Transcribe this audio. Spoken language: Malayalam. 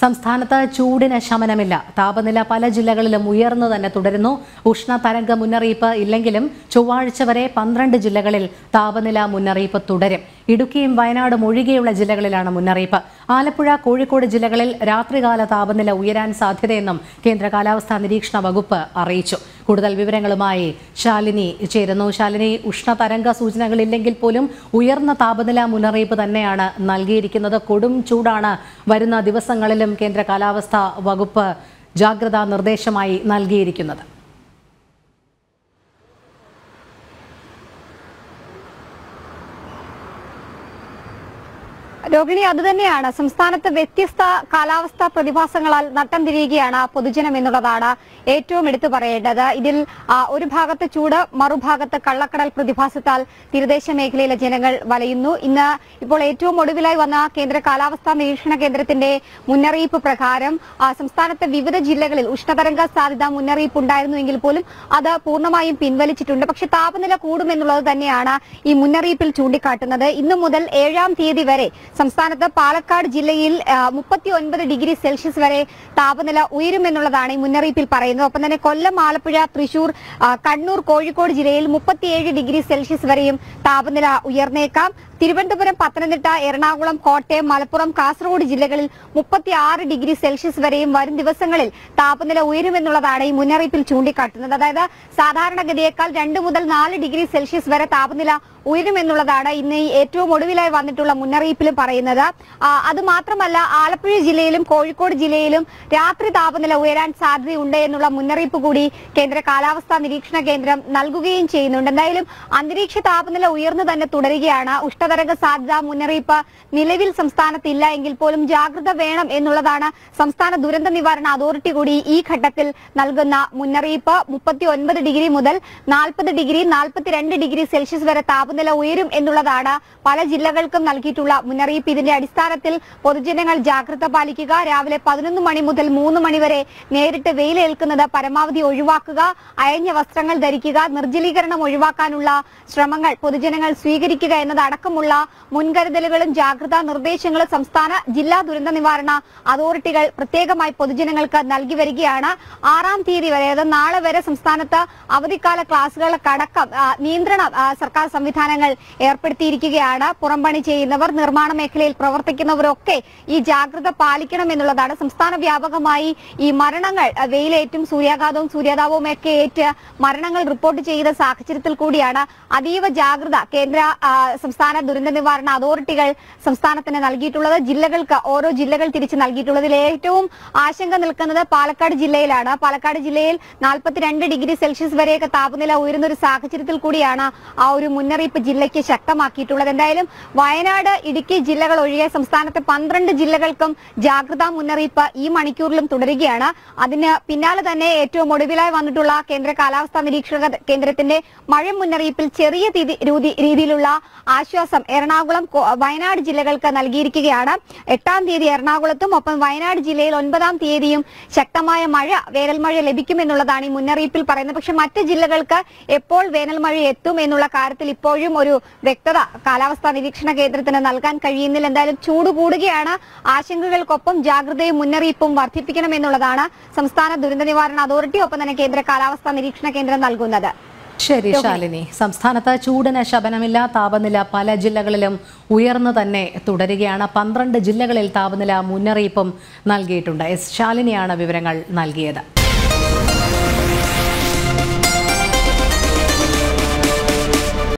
സംസ്ഥാനത്ത് ചൂടിന് ശമനമില്ല. താപനില പല ജില്ലകളിലും ഉയർന്നു തന്നെ തുടരുന്നു. ഉഷ്ണതരംഗ മുന്നറിയിപ്പ് ഇല്ലെങ്കിലും ചൊവ്വാഴ്ച വരെ 12 ജില്ലകളിൽ താപനില മുന്നറിയിപ്പ് തുടരും. ഇടുക്കിയും വയനാടും ഒഴികെയുള്ള ജില്ലകളിലാണ് മുന്നറിയിപ്പ്. ആലപ്പുഴ, കോഴിക്കോട് ജില്ലകളിൽ രാത്രികാല താപനില ഉയരാൻ സാധ്യതയെന്നും കേന്ദ്ര കാലാവസ്ഥാ നിരീക്ഷണ വകുപ്പ് അറിയിച്ചു. കൂടുതൽ വിവരങ്ങളുമായി ശാലിനി ചേരുന്നു. ശാലിനി, ഉഷ്ണതരംഗ സൂചനകളില്ലെങ്കിൽ പോലും ഉയർന്ന താപനില മുന്നറിയിപ്പ് തന്നെയാണ് നൽകിയിരിക്കുന്നത്. കൊടും ചൂടാണ് വരുന്ന ദിവസങ്ങളിലും കേന്ദ്ര കാലാവസ്ഥാ വകുപ്പ് ജാഗ്രതാ നിർദ്ദേശമായി നൽകിയിരിക്കുന്നത്. രോഹിണി, അതുതന്നെയാണ്. സംസ്ഥാനത്ത് വ്യത്യസ്ത കാലാവസ്ഥാ പ്രതിഭാസങ്ങളാൽ നട്ടം തിരിയുകയാണ് പൊതുജനം എന്നുള്ളതാണ് ഏറ്റവും എടുത്തു പറയേണ്ടത്. ഇതിൽ ഒരു ഭാഗത്ത് ചൂട്, മറുഭാഗത്ത് കള്ളക്കടൽ പ്രതിഭാസത്താൽ തീരദേശ മേഖലയിലെ ജനങ്ങൾ വലയുന്നു. ഇപ്പോൾ ഏറ്റവും ഒടുവിലായി വന്ന കേന്ദ്ര കാലാവസ്ഥാ നിരീക്ഷണ കേന്ദ്രത്തിന്റെ മുന്നറിയിപ്പ് പ്രകാരം സംസ്ഥാനത്തെ വിവിധ ജില്ലകളിൽ ഉഷ്ണതരംഗ സാധ്യത മുന്നറിയിപ്പ് ഉണ്ടായിരുന്നുവെങ്കിൽ പോലും അത് പൂർണ്ണമായും പിൻവലിച്ചിട്ടുണ്ട്. പക്ഷെ താപനില കൂടുമെന്നുള്ളത് തന്നെയാണ് ഈ മുന്നറിയിപ്പിൽ ചൂണ്ടിക്കാട്ടുന്നത്. ഇന്നു മുതൽ 7-ാം തീയതി വരെ സംസ്ഥാനത്ത് പാലക്കാട് ജില്ലയിൽ 39 ഡിഗ്രി സെൽഷ്യസ് വരെ താപനില ഉയരുമെന്നുള്ളതാണ് ഈ മുന്നറിയിപ്പിൽ പറയുന്നത്. ഒപ്പം തന്നെ കൊല്ലം, ആലപ്പുഴ, തൃശൂർ, കണ്ണൂർ, കോഴിക്കോട് ജില്ലയിൽ 37 ഡിഗ്രി സെൽഷ്യസ് വരെയും താപനില ഉയർന്നേക്കാം. തിരുവനന്തപുരം, പത്തനംതിട്ട, എറണാകുളം, കോട്ടയം, മലപ്പുറം, കാസർഗോഡ് ജില്ലകളിൽ 36 ഡിഗ്രി സെൽഷ്യസ് വരെയും വരും ദിവസങ്ങളിൽ താപനില ഉയരുമെന്നുള്ളതാണ് ഈ മുന്നറിയിപ്പിൽ ചൂണ്ടിക്കാട്ടുന്നത്. അതായത് സാധാരണഗതിയേക്കാൾ 2 മുതൽ 4 ഡിഗ്രി സെൽഷ്യസ് വരെ താപനില ഉയരുമെന്നുള്ളതാണ് ഇന്ന് ഈ ഏറ്റവും ഒടുവിലായി വന്നിട്ടുള്ള മുന്നറിയിപ്പിലും പറയുന്നത്. അത് മാത്രമല്ല, ആലപ്പുഴ ജില്ലയിലും കോഴിക്കോട് ജില്ലയിലും രാത്രി താപനില ഉയരാൻ സാധ്യതയുണ്ട് എന്നുള്ള മുന്നറിയിപ്പ് കൂടി കേന്ദ്ര കാലാവസ്ഥാ നിരീക്ഷണ കേന്ദ്രം നൽകുകയും ചെയ്യുന്നുണ്ട്. എന്തായാലും അന്തരീക്ഷ താപനില ഉയർന്നു തന്നെ തുടരുകയാണ്. ഉഷ്ണതരംഗ സാധ്യതാ മുന്നറിയിപ്പ് നിലവിൽ സംസ്ഥാനത്തില്ല എങ്കിൽ പോലും ജാഗ്രത വേണം എന്നുള്ളതാണ് സംസ്ഥാന ദുരന്ത നിവാരണ അതോറിറ്റി കൂടി ഈ ഘട്ടത്തിൽ നൽകുന്ന മുന്നറിയിപ്പ്. 39 ഡിഗ്രി മുതൽ 40 ഡിഗ്രി, 42 ഡിഗ്രി സെൽഷ്യസ് വരെ താപനില ഉയരും എന്നുള്ളതാണ് പല ജില്ലകൾക്കും നൽകിയിട്ടുള്ള മുന്നറിയിപ്പ്. ഇതിന്റെ അടിസ്ഥാനത്തിൽ പൊതുജനങ്ങൾ ജാഗ്രത പാലിക്കുക. രാവിലെ 11 മണി മുതൽ 3 മണി വരെ നേരിട്ട് വെയിലേൽക്കുന്നത് പരമാവധി ഒഴിവാക്കുക. അയഞ്ഞ വസ്ത്രങ്ങൾ ധരിക്കുക. നിർജ്ജലീകരണം ഒഴിവാക്കാനുള്ള ശ്രമങ്ങൾ പൊതുജനങ്ങൾ സ്വീകരിക്കുക എന്നതടക്കമുള്ള മുൻകരുതലുകളും ജാഗ്രതാ നിർദ്ദേശങ്ങളും സംസ്ഥാന ജില്ലാ ദുരന്ത നിവാരണ അതോറിറ്റികൾ പ്രത്യേകമായി പൊതുജനങ്ങൾക്ക് നൽകി വരികയാണ്. 6-ാം തീയതി വരെ, അതായത് നാളെ വരെ സംസ്ഥാനത്ത് അവധിക്കാല ക്ലാസുകൾക്കടക്കം നിയന്ത്രണ സർക്കാർ സംവിധാനങ്ങൾ ഏർപ്പെടുത്തിയിരിക്കുകയാണ്. പുറംപണി ചെയ്യുന്നവർ, നിർമ്മാണ മേഖലയിൽ പ്രവർത്തിക്കുന്നവരൊക്കെ ഈ ജാഗ്രത പാലിക്കണം എന്നുള്ളതാണ്. സംസ്ഥാന വ്യാപകമായി ഈ മരണങ്ങൾ, വെയിലേറ്റും സൂര്യാഘാതവും സൂര്യാതാപവും ഒക്കെ ഏറ്റ് മരണങ്ങൾ റിപ്പോർട്ട് ചെയ്ത സാഹചര്യത്തിൽ കൂടിയാണ് അതീവ ജാഗ്രത കേന്ദ്ര സംസ്ഥാന ദുരന്ത നിവാരണ അതോറിറ്റികൾ സംസ്ഥാനത്തിന് നൽകിയിട്ടുള്ളത്. ജില്ലകൾക്ക് ഓരോ ജില്ലകൾ തിരിച്ച് നൽകിയിട്ടുള്ളതിൽ ഏറ്റവും ആശങ്ക നിൽക്കുന്നത് പാലക്കാട് ജില്ലയിലാണ്. പാലക്കാട് ജില്ലയിൽ 42 ഡിഗ്രി സെൽഷ്യസ് വരെയൊക്കെ താപനില ഉയരുന്ന ഒരു സാഹചര്യത്തിൽ കൂടിയാണ് ആ ഒരു മുന്നറിയിപ്പ് ജില്ലയ്ക്ക് ശക്തമാക്കിയിട്ടുള്ളത്. എന്തായാലും വയനാട്, ഇടുക്കി ജില്ലകൾ ഒഴികെ സംസ്ഥാനത്തെ 12 ജില്ലകൾക്കും ജാഗ്രതാ മുന്നറിയിപ്പ് ഈ മണിക്കൂറിലും തുടരുകയാണ്. അതിന് പിന്നാലെ തന്നെ ഏറ്റവും ഒടുവിലായി വന്നിട്ടുള്ള കേന്ദ്ര കാലാവസ്ഥാ നിരീക്ഷണ കേന്ദ്രത്തിന്റെ മഴ മുന്നറിയിപ്പിൽ ചെറിയ രീതിയിലുള്ള ആശ്വാസം എറണാകുളം, വയനാട് ജില്ലകൾക്ക് നൽകിയിരിക്കുകയാണ്. 8-ാം തീയതി എറണാകുളത്തും ഒപ്പം വയനാട് ജില്ലയിൽ 9-ാം തീയതിയും ശക്തമായ മഴ, വേനൽമഴ ലഭിക്കുമെന്നുള്ളതാണ് ഈ മുന്നറിയിപ്പിൽ പറയുന്നത്. പക്ഷെ മറ്റ് ജില്ലകൾക്ക് എപ്പോൾ വേനൽമഴ എത്തും എന്നുള്ള കാര്യത്തിൽ ഇപ്പോഴും ഒരു വ്യക്തത കാലാവസ്ഥാ നിരീക്ഷണ കേന്ദ്രത്തിന് നൽകാൻ കഴിയുന്നില്ല. എന്തായാലും ചൂട് കൂടുകയാണ്. ആശങ്കകൾക്കൊപ്പം ജാഗ്രതയും മുന്നറിയിപ്പും വർദ്ധിപ്പിക്കണമെന്നുള്ളതാണ് സംസ്ഥാന ദുരന്ത നിവാരണ അതോറിറ്റി ഒപ്പം തന്നെ കേന്ദ്ര കാലാവസ്ഥാ നിരീക്ഷണ കേന്ദ്രം നൽകുന്നത്. ശരി ശാലിനി, സംസ്ഥാനത്ത് ചൂടിന് ശമനമില്ല. താപനില പല ജില്ലകളിലും ഉയർന്നു തന്നെ തുടരുകയാണ്. 12 ജില്ലകളിൽ താപനില മുന്നറിയിപ്പും നൽകിയിട്ടുണ്ട്. ശാലിനിയാണ് വിവരങ്ങൾ നൽകിയത്.